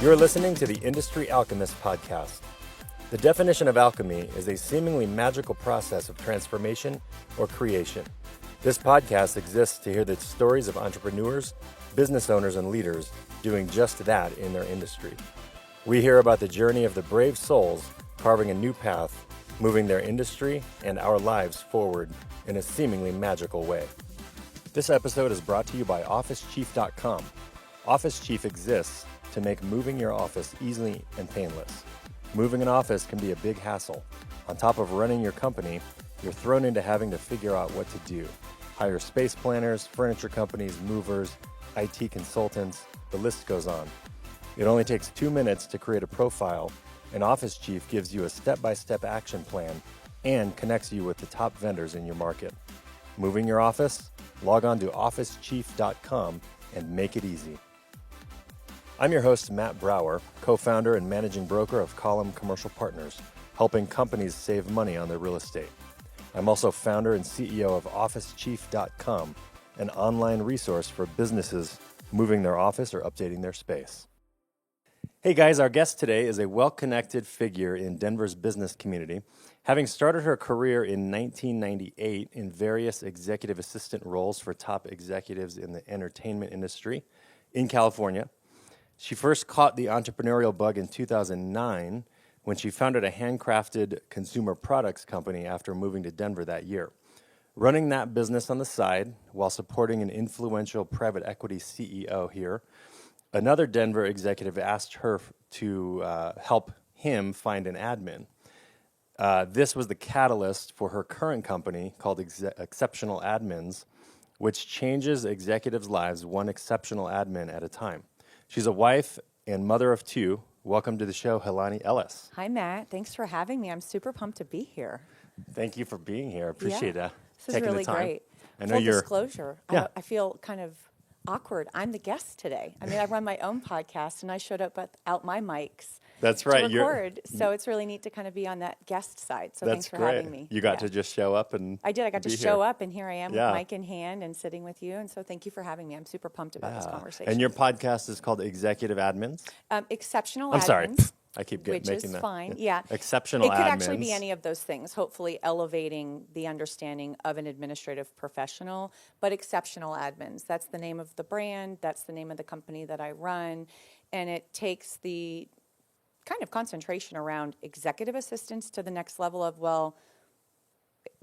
You're listening to the Industry Alchemist podcast. The definition of alchemy is a seemingly magical process of transformation or creation. This podcast exists to hear the stories of entrepreneurs, business owners, and leaders doing just that in their industry. We hear about the journey of the brave souls carving a new path, moving their industry and our lives forward in a seemingly magical way. This episode is brought to you by OfficeChief.com. Office Chief exists to make moving your office easy and painless. Moving an office can be a big hassle. On top of running your company, you're thrown into having to figure out what to do. Hire space planners, furniture companies, movers, IT consultants, the list goes on. It only takes 2 minutes to create a profile, and Office Chief gives you a step-by-step action plan and connects you with the top vendors in your market. Moving your office? Log on to OfficeChief.com and make it easy. I'm your host, Matt Brower, co-founder and managing broker of Column Commercial Partners, helping companies save money on their real estate. I'm also founder and CEO of OfficeChief.com, an online resource for businesses moving their office or updating their space. Hey guys, our guest today is a well-connected figure in Denver's business community. Having started her career in 1998 in various executive assistant roles for top executives in the entertainment industry in California, she first caught the entrepreneurial bug in 2009 when she founded a handcrafted consumer products company after moving to Denver that year. Running that business on the side while supporting an influential private equity CEO here, another Denver executive asked her to help him find an admin. This was the catalyst for her current company called Exceptional Admins, which changes executives' lives one exceptional admin at a time. She's a wife and mother of two. Welcome to the show, Helani Ellis. Hi, Matt. Thanks for having me. I'm super pumped to be here. Thank you for being here. Appreciate This is taking really the time. Great. I know Full you're disclosure. Yeah. I feel kind of awkward. I'm the guest today. I mean, I run my own podcast, and I showed up without my mics. That's right. To record. So it's really neat to kind of be on that guest side. So thanks for great. having me. You got to just show up and I did. I got to be show here. up, and here I am with mic in hand and sitting with you. And so thank you for having me. I'm super pumped about this conversation. And your podcast is called Executive Admins? Exceptional I'm Admins. sorry. I keep Which making is that. fine, yeah. Exceptional Admins. It could actually be any of those things, hopefully elevating the understanding of an administrative professional, but Exceptional Admins, that's the name of the brand, that's the name of the company that I run, and it takes the kind of concentration around executive assistants to the next level of, well,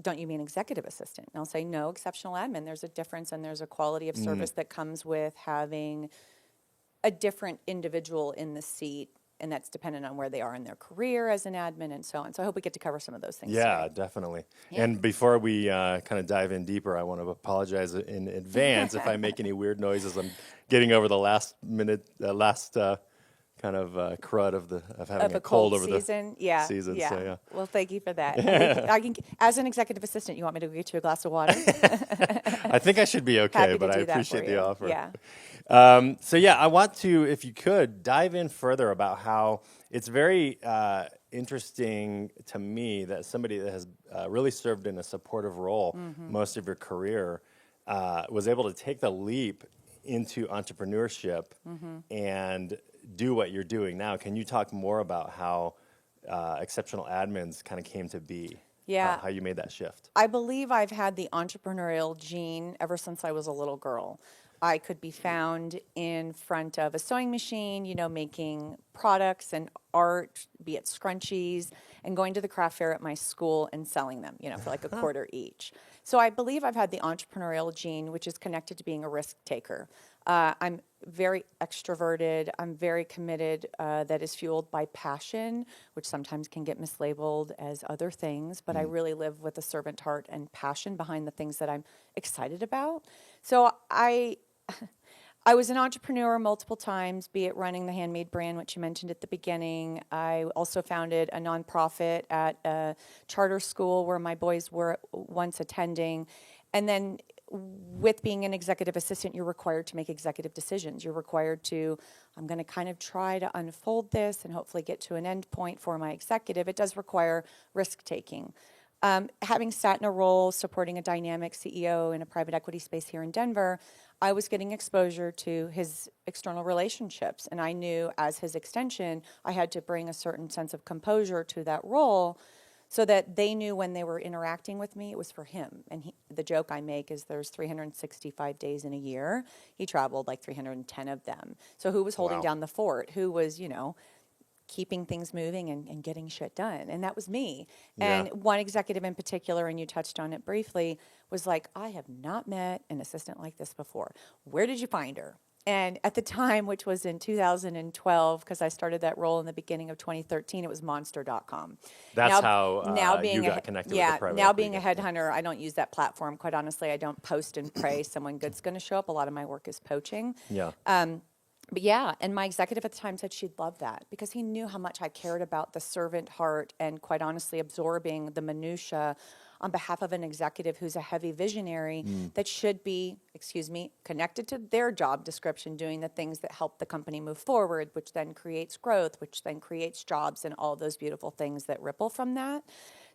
don't you mean executive assistant? And I'll say, no, exceptional admin. There's a difference, and there's a quality of service that comes with having a different individual in the seat, and that's dependent on where they are in their career as an admin and so on. So I hope we get to cover some of those things Yeah, today. definitely. Yeah. And before we kind of dive in deeper, I want to apologize in advance if I make any weird noises. I'm getting over the last kind of crud of having Of a cold over season, the yeah, season. yeah. So, yeah. Well, thank you for that. And I can, as an executive assistant, you want me to get you a glass of water? I think I should be okay, Happy to but I do that appreciate for the you. offer. Yeah. So yeah, I want to, if you could, dive in further about how it's very interesting to me that somebody that has really served in a supportive role most of your career was able to take the leap into entrepreneurship and do what you're doing now. Can you talk more about how Exceptional Admins kind of came to be? Yeah. How you made that shift? I believe I've had the entrepreneurial gene ever since I was a little girl. I could be found in front of a sewing machine, making products and art, be it scrunchies, and going to the craft fair at my school and selling them, for like a quarter each. So I believe I've had the entrepreneurial gene, which is connected to being a risk taker. I'm very extroverted. I'm very committed. That is fueled by passion, which sometimes can get mislabeled as other things. But I really live with a servant heart and passion behind the things that I'm excited about. So I was an entrepreneur multiple times, be it running the Handmade brand, which you mentioned at the beginning. I also founded a nonprofit at a charter school where my boys were once attending. And then with being an executive assistant, you're required to make executive decisions. You're required to, I'm going to kind of try to unfold this and hopefully get to an end point for my executive. It does require risk taking. Having sat in a role supporting a dynamic CEO in a private equity space here in Denver, I was getting exposure to his external relationships. And I knew as his extension, I had to bring a certain sense of composure to that role so that they knew when they were interacting with me, it was for him. And the joke I make is there's 365 days in a year. He traveled like 310 of them. So who was holding Wow. down the fort? Who was, keeping things moving and getting shit done? And that was me. Yeah. And one executive in particular, and you touched on it briefly, was like, I have not met an assistant like this before. Where did you find her? And at the time, which was in 2012, because I started that role in the beginning of 2013, it was monster.com. That's how now you being got connected with yeah, the private now equity being a guy. headhunter, I don't use that platform. Quite honestly, I don't post and pray someone good's going to show up. A lot of my work is poaching. Yeah. But yeah, and my executive at the time said she'd love that because he knew how much I cared about the servant heart and quite honestly absorbing the minutia on behalf of an executive who's a heavy visionary that should be, connected to their job description, doing the things that help the company move forward, which then creates growth, which then creates jobs and all those beautiful things that ripple from that.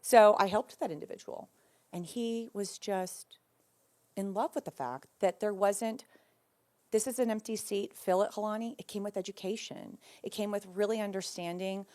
So I helped that individual, and he was just in love with the fact that there wasn't, this is an empty seat, fill it, Helani. It came with education. It came with really understanding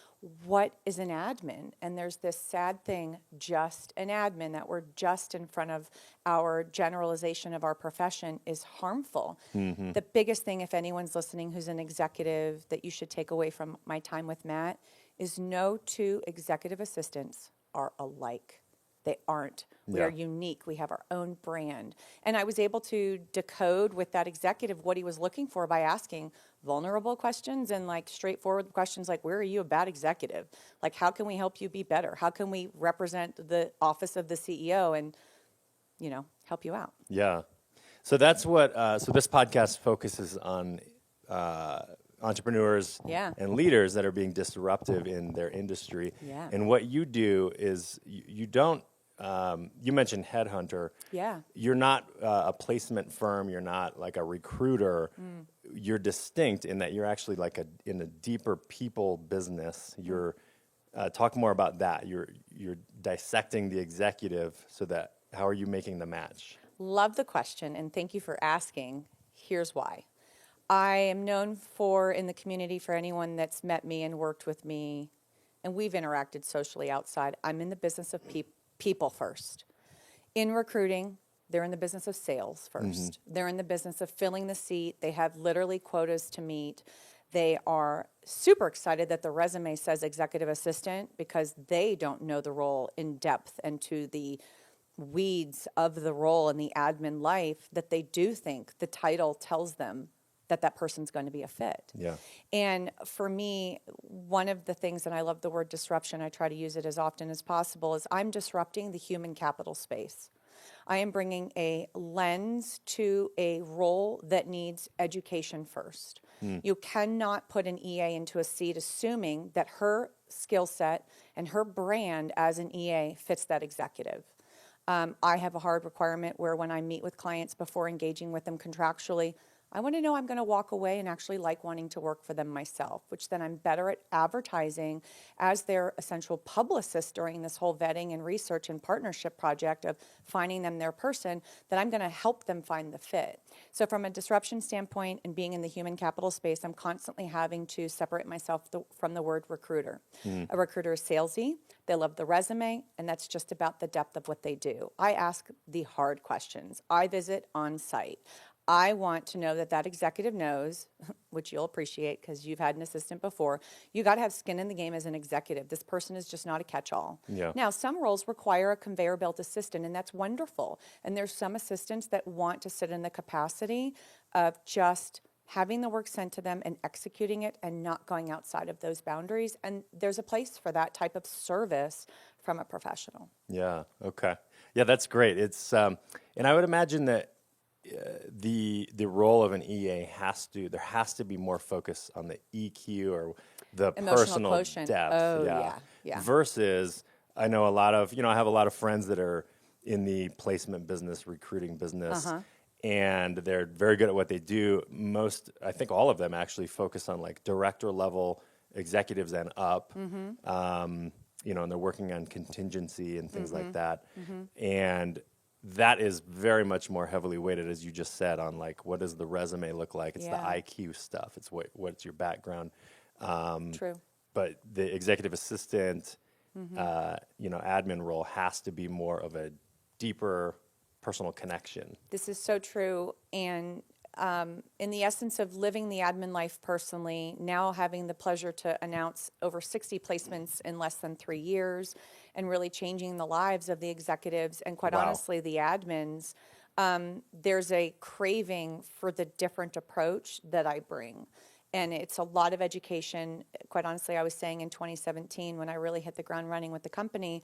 what is an admin. And there's this sad thing, just an admin, that we're just in front of our generalization of our profession is harmful. The biggest thing, if anyone's listening who's an executive, that you should take away from my time with Matt is no two executive assistants are alike. They aren't. We Yeah. are unique. We have our own brand. And I was able to decode with that executive what he was looking for by asking vulnerable questions and like straightforward questions like, where are you a bad executive? Like, how can we help you be better? How can we represent the office of the CEO and, help you out? Yeah. So that's what, so this podcast focuses on entrepreneurs Yeah. and leaders that are being disruptive in their industry. Yeah. And what you do is you don't, you mentioned headhunter. Yeah. You're not a placement firm. You're not like a recruiter. You're distinct in that you're actually like in a deeper people business. You're talk more about that. You're dissecting the executive so that how are you making the match? Love the question, and thank you for asking. Here's why. I am known for, in the community, for anyone that's met me and worked with me, and we've interacted socially outside, I'm in the business of people first. In recruiting, they're in the business of sales first. They're in the business of filling the seat. They have literally quotas to meet. They are super excited that the resume says executive assistant because they don't know the role in depth and to the weeds of the role in the admin life, that they do think the title tells them that person's going to be a fit. Yeah. And for me, one of the things, and I love the word disruption, I try to use it as often as possible, is I'm disrupting the human capital space. I am bringing a lens to a role that needs education first. You cannot put an EA into a seat assuming that her skill set and her brand as an EA fits that executive. I have a hard requirement where when I meet with clients before engaging with them contractually, I want to know I'm going to walk away and actually like wanting to work for them myself, which then I'm better at advertising as their essential publicist during this whole vetting and research and partnership project of finding them their person, that I'm going to help them find the fit. So from a disruption standpoint and being in the human capital space, I'm constantly having to separate myself from the word recruiter. A recruiter is salesy. They love the resume, and that's just about the depth of what they do. I ask the hard questions. I visit on site. I want to know that executive knows, which you'll appreciate because you've had an assistant before, you got to have skin in the game as an executive. This person is just not a catch-all. Yeah. Now, some roles require a conveyor belt assistant, and that's wonderful. And there's some assistants that want to sit in the capacity of just having the work sent to them and executing it and not going outside of those boundaries. And there's a place for that type of service from a professional. Yeah. Okay. Yeah, that's great. It's and I would imagine that the role of an EA there has to be more focus on the EQ or the Emotional personal quotient. depth. Oh, yeah. Versus, I know I have a lot of friends that are in the placement business, recruiting business, and they're very good at what they do. I think all of them actually focus on like director level executives and up. and they're working on contingency and things like that. And that is very much more heavily weighted, as you just said, on like, what does the resume look like? It's the IQ stuff. It's what's your background. True. But the executive assistant, admin role has to be more of a deeper personal connection. This is so true. And in the essence of living the admin life personally, now having the pleasure to announce over 60 placements in less than 3 years and really changing the lives of the executives and quite honestly the admins, there's a craving for the different approach that I bring. And it's a lot of education. Quite honestly, I was saying in 2017 when I really hit the ground running with the company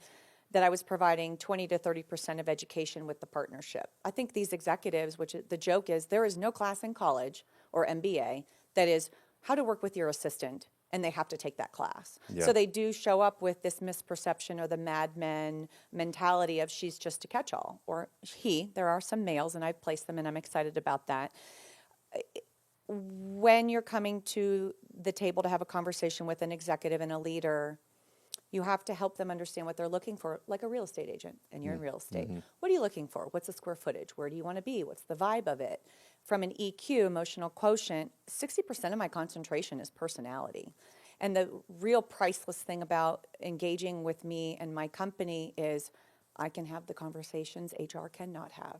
that I was providing 20 to 30% of education with the partnership. I think these executives, which the joke is, there is no class in college or MBA that is how to work with your assistant, and they have to take that class. Yeah. So they do show up with this misperception or the Mad Men mentality of she's just a catch-all, or he. There are some males, and I've placed them, and I'm excited about that. When you're coming to the table to have a conversation with an executive and a leader, you have to help them understand what they're looking for, like a real estate agent, and you're in real estate. What are you looking for? What's the square footage? Where do you want to be? What's the vibe of it? From an EQ, emotional quotient, 60% of my concentration is personality. And the real priceless thing about engaging with me and my company is I can have the conversations HR cannot have.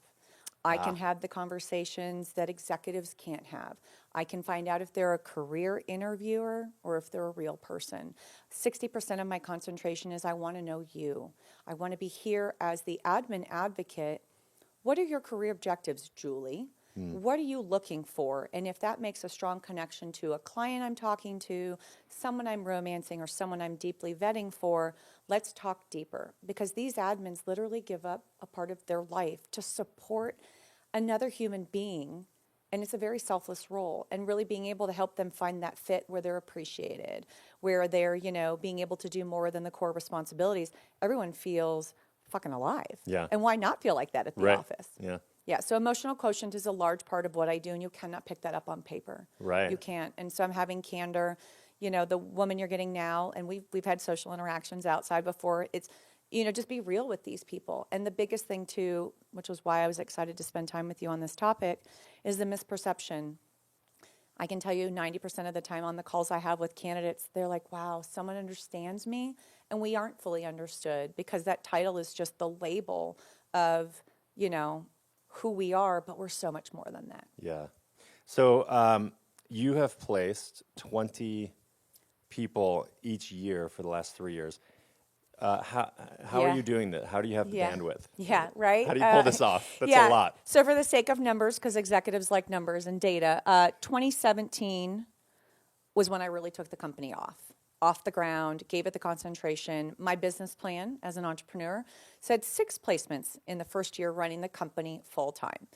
I can have the conversations that executives can't have. I can find out if they're a career interviewer or if they're a real person. 60% of my concentration is I want to know you. I want to be here as the admin advocate. What are your career objectives, Julie? What are you looking for? And if that makes a strong connection to a client I'm talking to, someone I'm romancing, or someone I'm deeply vetting for, let's talk deeper. Because these admins literally give up a part of their life to support another human being. And it's a very selfless role. And really being able to help them find that fit where they're appreciated, where they're, being able to do more than the core responsibilities. Everyone feels fucking alive. Yeah. And why not feel like that at the office? Yeah. Yeah, so emotional quotient is a large part of what I do, and you cannot pick that up on paper. Right. You can't. And so I'm having candor. The woman you're getting now, and we've had social interactions outside before. It's, just be real with these people. And the biggest thing too, which was why I was excited to spend time with you on this topic, is the misperception. I can tell you 90% of the time on the calls I have with candidates, they're like, wow, someone understands me, and we aren't fully understood because that title is just the label of, who we are, but we're so much more than that. Yeah. So you have placed 20 people each year for the last 3 years. How are you doing that? How do you have the bandwidth? Yeah, right. How do you pull this off? That's a lot. So for the sake of numbers, because executives like numbers and data, 2017 was when I really took the company off the ground, gave it the concentration. My business plan as an entrepreneur said 6 placements in the first year running the company full time.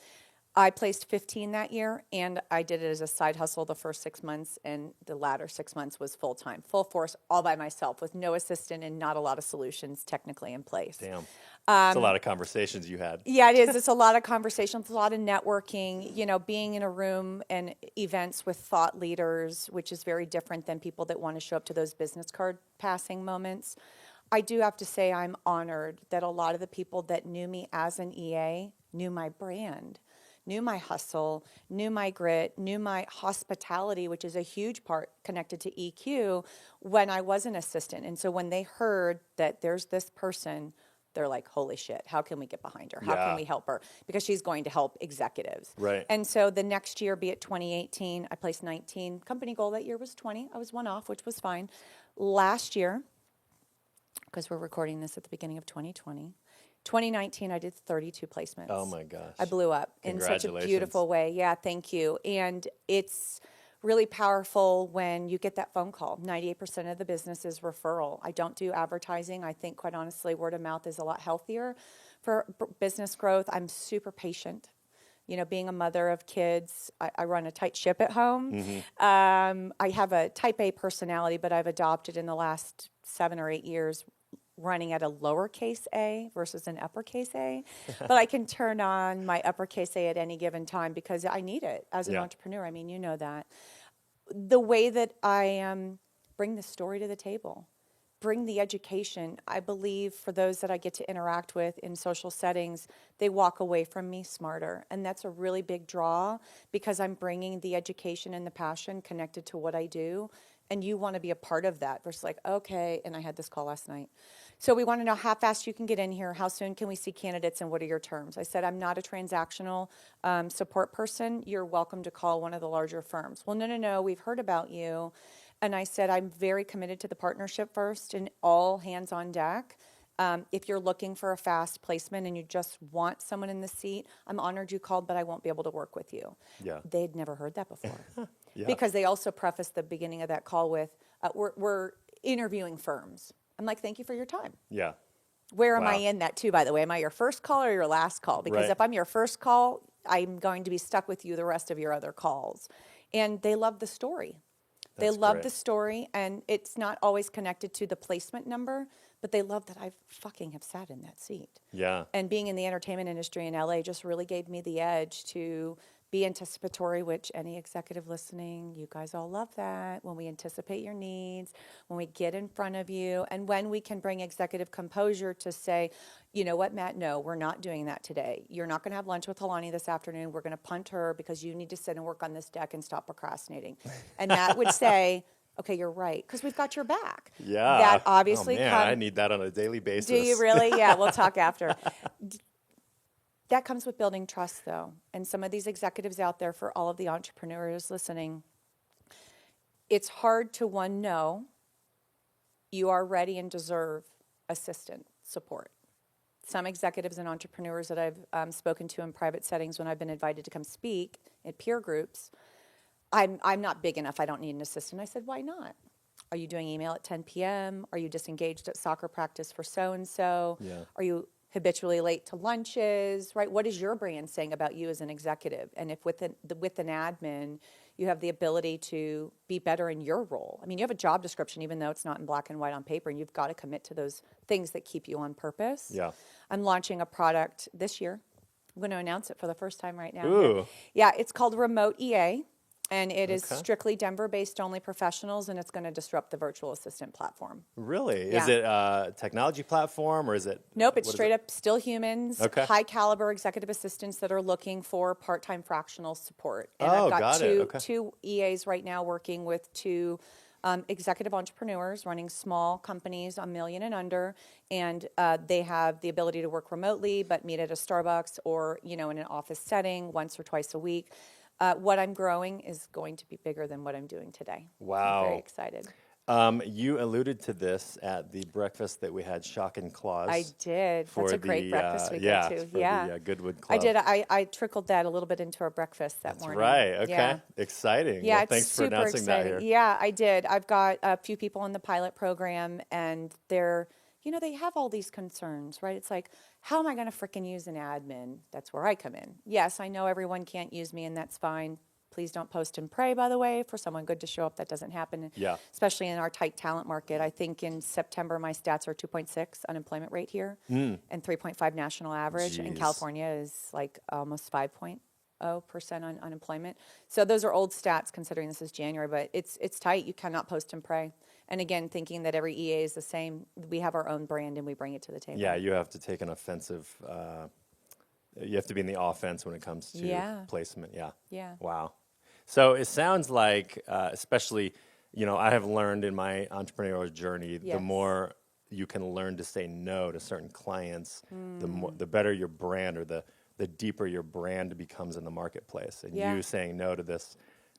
I placed 15 that year, and I did it as a side hustle the first 6 months, and the latter 6 months was full time, full force, all by myself with no assistant and not a lot of solutions technically in place. Damn. It's a lot of conversations you had. Yeah, it is. It's a lot of conversations, a lot of networking, being in a room and events with thought leaders, which is very different than people that want to show up to those business card passing moments. I do have to say I'm honored that a lot of the people that knew me as an EA knew my brand, knew my hustle, knew my grit, knew my hospitality, which is a huge part connected to EQ when I was an assistant. And so when they heard that there's this person, they're like, holy shit, how can we get behind her? How can we help her? Because she's going to help executives. Right. And so the next year, be it 2018, I placed 19. Company goal that year was 20. I was one off, which was fine. Last year, because we're recording this at the beginning of 2019, I did 32 placements. Oh my gosh. I blew up in such a beautiful way. Yeah, thank you. And it's really powerful when you get that phone call. 98% of the business is referral. I don't do advertising. I think, quite honestly, word of mouth is a lot healthier for business growth. I'm super patient. Being a mother of kids, I run a tight ship at home. Mm-hmm. I have a type A personality, but I've adopted in the last 7 or 8 years running at a lowercase a versus an uppercase A. But I can turn on my uppercase A at any given time because I need it as an entrepreneur. I mean, you know that. The way that I bring the story to the table, bring the education. I believe for those that I get to interact with in social settings, they walk away from me smarter. And that's a really big draw because I'm bringing the education and the passion connected to what I do. And you want to be a part of that versus like, okay, and I had this call last night. So we want to know how fast you can get in here, how soon can we see candidates, and what are your terms? I said, I'm not a transactional support person. You're welcome to call one of the larger firms. Well, no, we've heard about you. And I said, I'm very committed to the partnership first and all hands on deck. If you're looking for a fast placement and you just want someone in the seat, I'm honored you called, but I won't be able to work with you. Yeah. They'd never heard that before. Yeah. Because they also prefaced the beginning of that call with, we're interviewing firms. I'm like, thank you for your time. Yeah. Where am Wow. I in that too, by the way? Am I your first call or your last call? Because Right. if I'm your first call, I'm going to be stuck with you the rest of your other calls. And they love the story. They That's love great. the story, and it's not always connected to the placement number, but they love that I fucking have sat in that seat. Yeah. And being in the entertainment industry in LA just really gave me the edge to be anticipatory, which any executive listening, you guys all love that. When we anticipate your needs, when we get in front of you, and when we can bring executive composure to say, you know what, Matt, no, we're not doing that today. You're not going to have lunch with Helani this afternoon. We're going to punt her because you need to sit and work on this deck and stop procrastinating. And Matt would say, okay, you're right, because we've got your back. Yeah. That obviously Oh, man, I need that on a daily basis. Do you really? Yeah, we'll talk after. That comes with building trust, though. And some of these executives out there, for all of the entrepreneurs listening, it's hard to, one, know you are ready and deserve assistant support. Some executives and entrepreneurs that I've spoken to in private settings when I've been invited to come speak at peer groups, I'm not big enough. I don't need an assistant. I said, why not? Are you doing email at 10 p.m.? Are you disengaged at soccer practice for so-and-so? Yeah. Are you habitually late to lunches, right? What is your brand saying about you as an executive? And if with an admin, you have the ability to be better in your role. I mean, you have a job description, even though it's not in black and white on paper, and you've got to commit to those things that keep you on purpose. Yeah. I'm launching a product this year. I'm going to announce it for the first time right now. Ooh. Yeah, it's called Remote EA. And it is Okay. strictly Denver-based only professionals, and it's going to disrupt the virtual assistant platform. Really? Yeah. Is it a technology platform or is it? Nope, it's what is straight it? up still humans, Okay. high caliber executive assistants that are looking for part-time fractional support. And Oh, I've got got it. Okay. two EAs right now working with two executive entrepreneurs running small companies, $1 million and under, and they have the ability to work remotely, but meet at a Starbucks or in an office setting once or twice a week. What I'm growing is going to be bigger than what I'm doing today. Wow. I'm very excited. You alluded to this at the breakfast that we had, Shock and Claws. I did. That's a great breakfast we yeah, go to. for Yeah, the Goodwood Club. I did. I trickled that a little bit into our breakfast that That's morning. right. Okay. Yeah. Exciting. Yeah, Well, it's thanks for super announcing exciting. that here. Yeah, I did. I've got a few people in the pilot program, and they're, they have all these concerns, right? It's like, how am I going to frickin' use an admin? That's where I come in. Yes, I know everyone can't use me, and that's fine. Please don't post and pray, by the way, for someone good to show up. That doesn't happen, Yeah. especially in our tight talent market. I think in September, my stats are 2.6 unemployment rate here and 3.5 national average. And Jeez. California is like almost 5.0% on unemployment. So those are old stats considering this is January, but it's tight. You cannot post and pray. And again, thinking that every EA is the same, we have our own brand and we bring it to the table. Yeah, you have to take an offensive. You have to be in the offense when it comes to Yeah. placement. Yeah. Yeah. Wow. So it sounds like, especially, I have learned in my entrepreneurial journey, the Yes. more you can learn to say no to certain clients, Mm. the better your brand or the deeper your brand becomes in the marketplace. And Yeah. you saying no to this,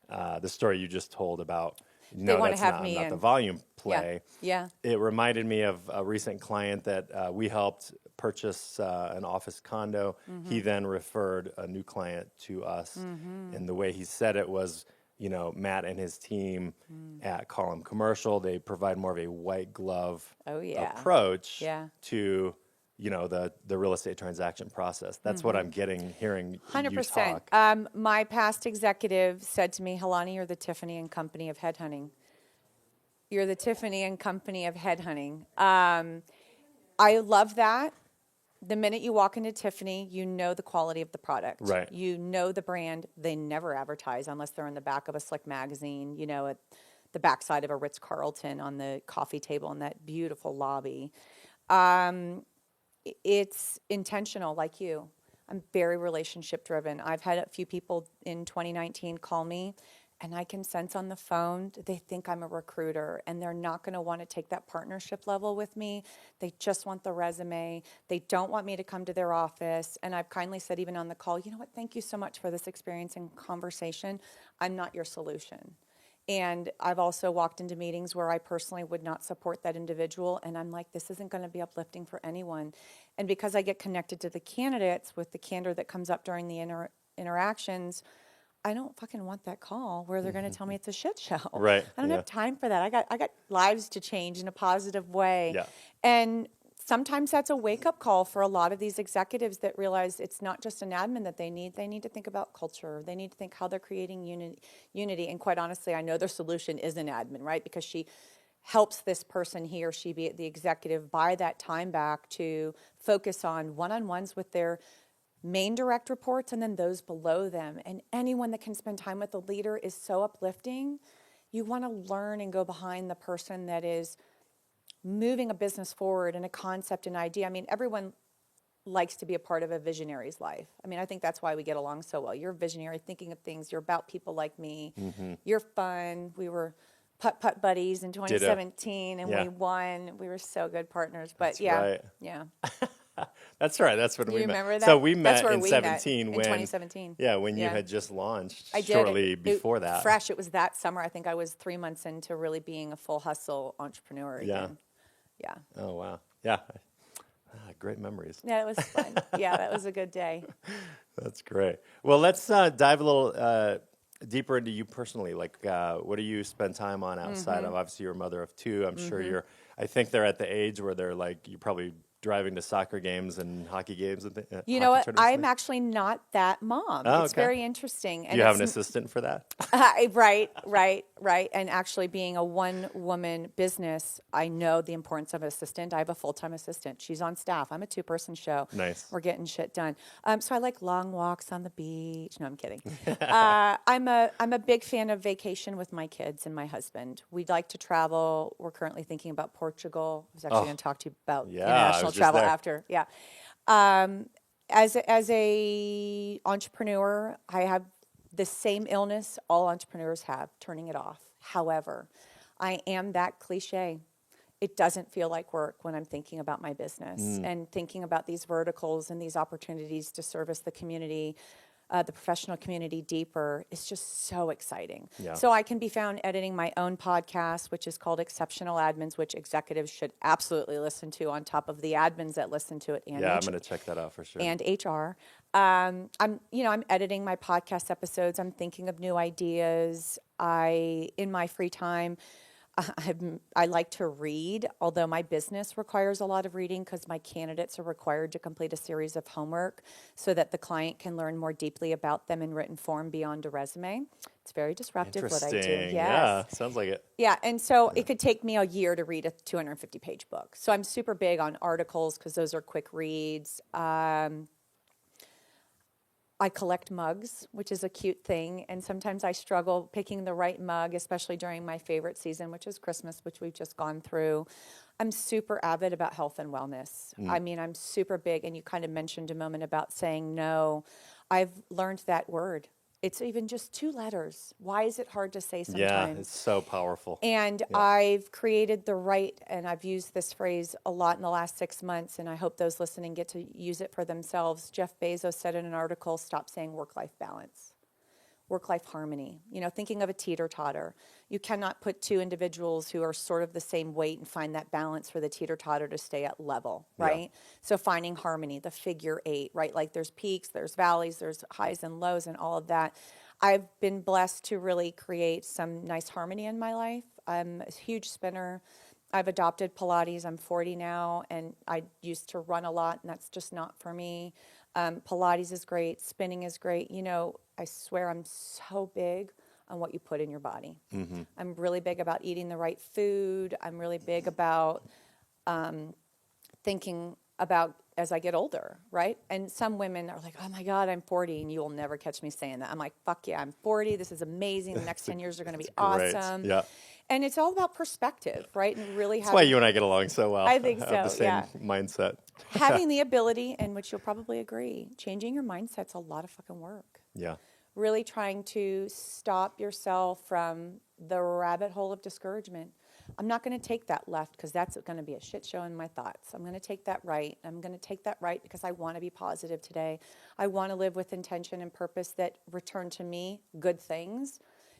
the story you just told about, They wanna that's have not, me not the in. volume play. Yeah. It reminded me of a recent client that we helped purchase an office condo. He then referred a new client to us. And the way he said it was, Matt and his team at Column Commercial, they provide more of a white glove Oh, yeah. approach Yeah. to, the real estate transaction process. That's what I'm hearing you 100%. talk. My past executive said to me, Helani, you're the Tiffany and Company of headhunting. You're the Tiffany and Company of headhunting. I love that. The minute you walk into Tiffany, you know the quality of the product. Right. You know the brand. They never advertise unless they're in the back of a slick magazine, at the backside of a Ritz-Carlton on the coffee table in that beautiful lobby. It's intentional, like you. I'm very relationship driven. I've had a few people in 2019 call me, and I can sense on the phone they think I'm a recruiter, and they're not going to want to take that partnership level with me. They just want the resume. They don't want me to come to their office. And I've kindly said, even on the call, you know what, thank you so much for this experience and conversation. I'm not your solution. And I've also walked into meetings where I personally would not support that individual. And I'm like, this isn't going to be uplifting for anyone. And because I get connected to the candidates with the candor that comes up during the interactions, I don't fucking want that call where they're going to tell me it's a shit show. Right. I don't have time for that. I got lives to change in a positive way. Yeah. And sometimes that's a wake-up call for a lot of these executives that realize it's not just an admin that they need. They need to think about culture. They need to think how they're creating unity. And quite honestly, I know their solution is an admin, right? Because she helps this person, he or she, be the executive, buy that time back to focus on one-on-ones with their main direct reports and then those below them. And anyone that can spend time with a leader is so uplifting. You want to learn and go behind the person that is moving a business forward and a concept and idea. I mean, everyone likes to be a part of a visionary's life. I mean, I think that's why we get along so well. You're a visionary, thinking of things. You're about people like me. You're fun. We were putt-putt buddies in 2017, and we won. We were so good partners. But That's right. yeah. That's right. That's when Do we you met. remember that? So we That's met where in we 17 met, when in 2017. Yeah, when you Yeah. had just launched I did. shortly before that. Fresh. It was that summer. I think I was 3 months into really being a full hustle entrepreneur again. Yeah. Oh wow. Yeah. Great memories. Yeah, it was fun. Yeah, that was a good day. That's great. Well, let's dive a little deeper into you personally. Like, what do you spend time on outside of? Obviously, you're a mother of two. I'm sure you're. I think they're at the age where they're like, you're probably driving to soccer games and hockey games and things. You know what? I'm actually not that mom. Oh, it's okay. very interesting. And Do you have an assistant for that? Right. And actually being a one-woman business, I know the importance of an assistant. I have a full-time assistant. She's on staff. I'm a two-person show. Nice. We're getting shit done. So I like long walks on the beach. No, I'm kidding. I'm a big fan of vacation with my kids and my husband. We'd like to travel. We're currently thinking about Portugal. I was actually going to talk to you about international travel after. Yeah. As a entrepreneur, I have the same illness all entrepreneurs have, turning it off. However, I am that cliche. It doesn't feel like work when I'm thinking about my business and thinking about these verticals and these opportunities to service the community, the professional community deeper. It's just so exciting. Yeah. So I can be found editing my own podcast, which is called Exceptional Admins, which executives should absolutely listen to on top of the admins that listen to it. And I'm going to check that out for sure. And HR. I'm editing my podcast episodes. I'm thinking of new ideas. In my free time, I like to read, although my business requires a lot of reading because my candidates are required to complete a series of homework so that the client can learn more deeply about them in written form beyond a resume. It's very disruptive what I do. Interesting. Yes. Yeah, sounds like it. Yeah, and so it could take me a year to read a 250-page book. So I'm super big on articles because those are quick reads. I collect mugs, which is a cute thing, and sometimes I struggle picking the right mug, especially during my favorite season, which is Christmas, which we've just gone through. I'm super avid about health and wellness. I mean, I'm super big, and you kind of mentioned a moment about saying no. I've learned that word. It's even just 2 letters. Why is it hard to say sometimes? Yeah, it's so powerful. And I've created the right, and I've used this phrase a lot in the last 6 months, and I hope those listening get to use it for themselves. Jeff Bezos said in an article, stop saying work-life balance. Work-life harmony. You know, thinking of a teeter-totter. You cannot put 2 individuals who are sort of the same weight and find that balance for the teeter-totter to stay at level, right? Yeah. So finding harmony, the figure 8, right? Like there's peaks, there's valleys, there's highs and lows and all of that. I've been blessed to really create some nice harmony in my life. I'm a huge spinner. I've adopted Pilates. I'm 40 now, and I used to run a lot, and that's just not for me. Pilates is great. Spinning is great. You know, I swear I'm so big on what you put in your body. Mm-hmm. I'm really big about eating the right food. I'm really big about thinking about as I get older, right? And some women are like, oh my God, I'm 40, and you will never catch me saying that. I'm like, fuck yeah, I'm 40. This is amazing. The next 10 years are going to be awesome. Yeah. And it's all about perspective, right? And really That's why you and I get along so well. I think Have so, the same yeah. mindset. Having the ability, and which you'll probably agree, changing your mindset's a lot of fucking work. Yeah. Really trying to stop yourself from the rabbit hole of discouragement. I'm not going to take that left because that's going to be a shit show in my thoughts. I'm going to take that right. I'm going to take that right because I want to be positive today. I want to live with intention and purpose that return to me good things.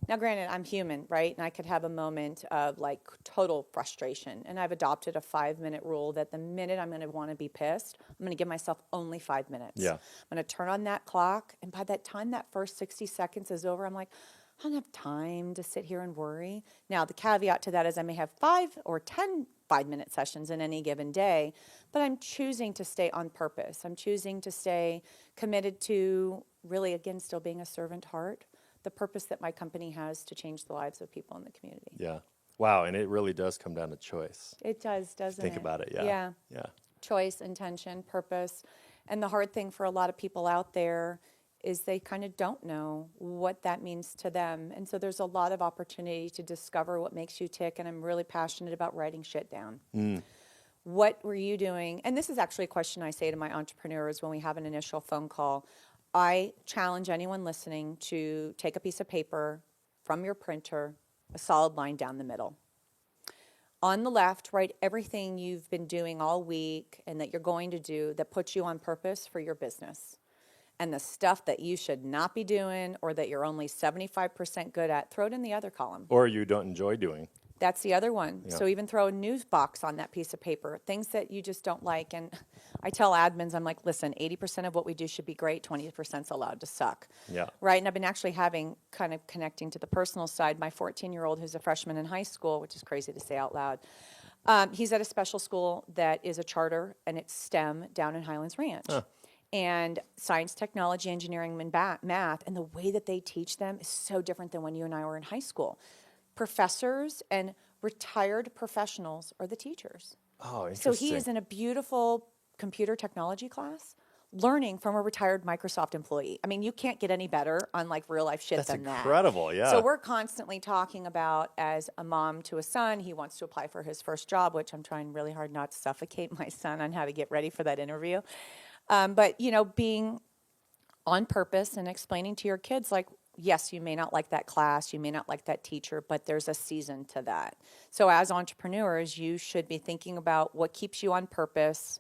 Now, granted, I'm human, right? And I could have a moment of like total frustration. And I've adopted a 5-minute rule that the minute I'm going to want to be pissed, I'm going to give myself only 5 minutes. Yeah. I'm going to turn on that clock. And by that time that first 60 seconds is over, I'm like, I don't have time to sit here and worry. Now, the caveat to that is I may have 5 or 10 5-minute sessions in any given day, but I'm choosing to stay on purpose. I'm choosing to stay committed to really, again, still being a servant heart, the purpose that my company has to change the lives of people in the community. Yeah. Wow. And it really does come down to choice. It does, doesn't it? Think about it. Yeah. Yeah. Yeah. Choice, intention, purpose. And the hard thing for a lot of people out there is they kind of don't know what that means to them. And so there's a lot of opportunity to discover what makes you tick. And I'm really passionate about writing shit down. What were you doing? And this is actually a question I say to my entrepreneurs when we have an initial phone call. I challenge anyone listening to take a piece of paper from your printer, a solid line down the middle. On the left, write everything you've been doing all week and that you're going to do that puts you on purpose for your business. And the stuff that you should not be doing or that you're only 75% good at, throw it in the other column. Or you don't enjoy doing. That's the other one. Yeah. So even throw a news box on that piece of paper, things that you just don't like. And I tell admins, I'm like, listen, 80% of what we do should be great, 20% is allowed to suck. Yeah. Right? And I've been actually having, kind of connecting to the personal side, my 14-year-old who's a freshman in high school, which is crazy to say out loud. He's at a special school that is a charter, and it's STEM down in Highlands Ranch. And science, technology, engineering, and math, and the way that they teach them is so different than when you and I were in high school. Professors and retired professionals are the teachers. Oh, interesting. So he is in a beautiful computer technology class learning from a retired Microsoft employee. I mean, you can't get any better on like real life shit than that. That's incredible, yeah. So we're constantly talking about, as a mom to a son, he wants to apply for his first job, which I'm trying really hard not to suffocate my son on how to get ready for that interview. But, you know, being on purpose and explaining to your kids, like, yes, you may not like that class, you may not like that teacher, but there's a season to that. So as entrepreneurs, you should be thinking about what keeps you on purpose.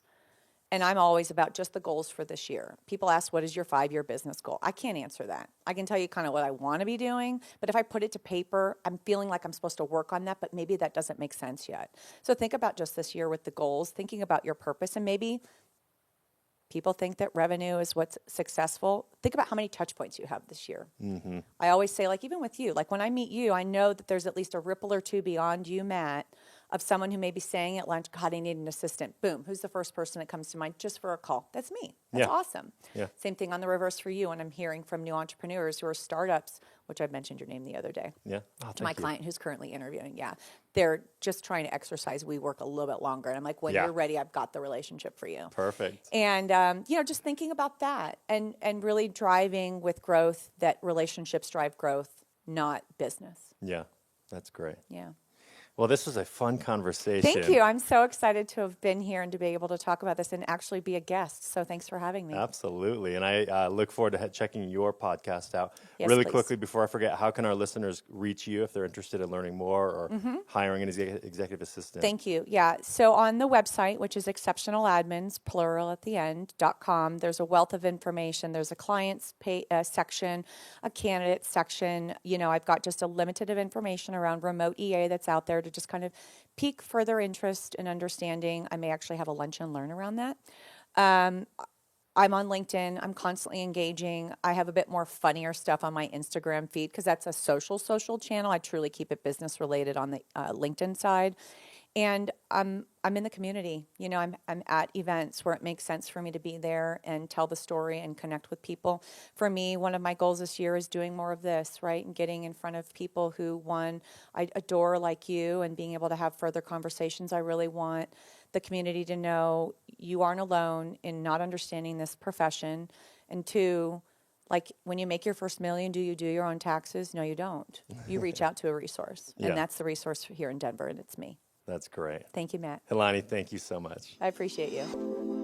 And I'm always about just the goals for this year. People ask, what is your 5-year business goal? I can't answer that. I can tell you kind of what I want to be doing, but if I put it to paper, I'm feeling like I'm supposed to work on that, but maybe that doesn't make sense yet. So think about just this year with the goals, thinking about your purpose, and maybe people think that revenue is what's successful. Think about how many touch points you have this year. Mm-hmm. I always say, like, even with you, like when I meet you, I know that there's at least a ripple or two beyond you, Matt, of someone who may be saying at lunch, God, I need an assistant. Boom. Who's the first person that comes to mind just for a call? That's me. That's awesome. Yeah. Same thing on the reverse for you. And I'm hearing from new entrepreneurs who are startups, which I mentioned your name the other day. Yeah. To my client who's currently interviewing. Yeah. They're just trying to exercise WeWork a little bit longer. And I'm like, when you're ready, I've got the relationship for you. Perfect. And, you know, just thinking about that and really driving with growth, that relationships drive growth, not business. Yeah. That's great. Yeah. Well, this was a fun conversation. Thank you. I'm so excited to have been here and to be able to talk about this and actually be a guest. So thanks for having me. Absolutely. And I look forward to checking your podcast out. Yes, really please. quickly, before I forget, how can our listeners reach you if they're interested in learning more or hiring an executive assistant? Thank you. Yeah. So on the website, which is exceptionaladmins, plural at the end, .com, there's a wealth of information. There's a clients section, a candidate section. You know, I've got just a limited of information around remote EA that's out there to just kind of pique further interest and understanding. I may actually have a lunch and learn around that. I'm on LinkedIn. I'm constantly engaging. I have a bit more funnier stuff on my Instagram feed because that's a social channel. I truly keep it business related on the LinkedIn side. And I'm in the community. You know, I'm at events where it makes sense for me to be there and tell the story and connect with people. For me, one of my goals this year is doing more of this, right? And getting in front of people who, one, I adore like you and being able to have further conversations. I really want the community to know you aren't alone in not understanding this profession. And two, Like when you make your first million, do you do your own taxes? No, you don't. You reach out to a resource. Yeah. And that's the resource here in Denver, and it's me. That's great. Thank you, Matt. Helani, thank you so much. I appreciate you.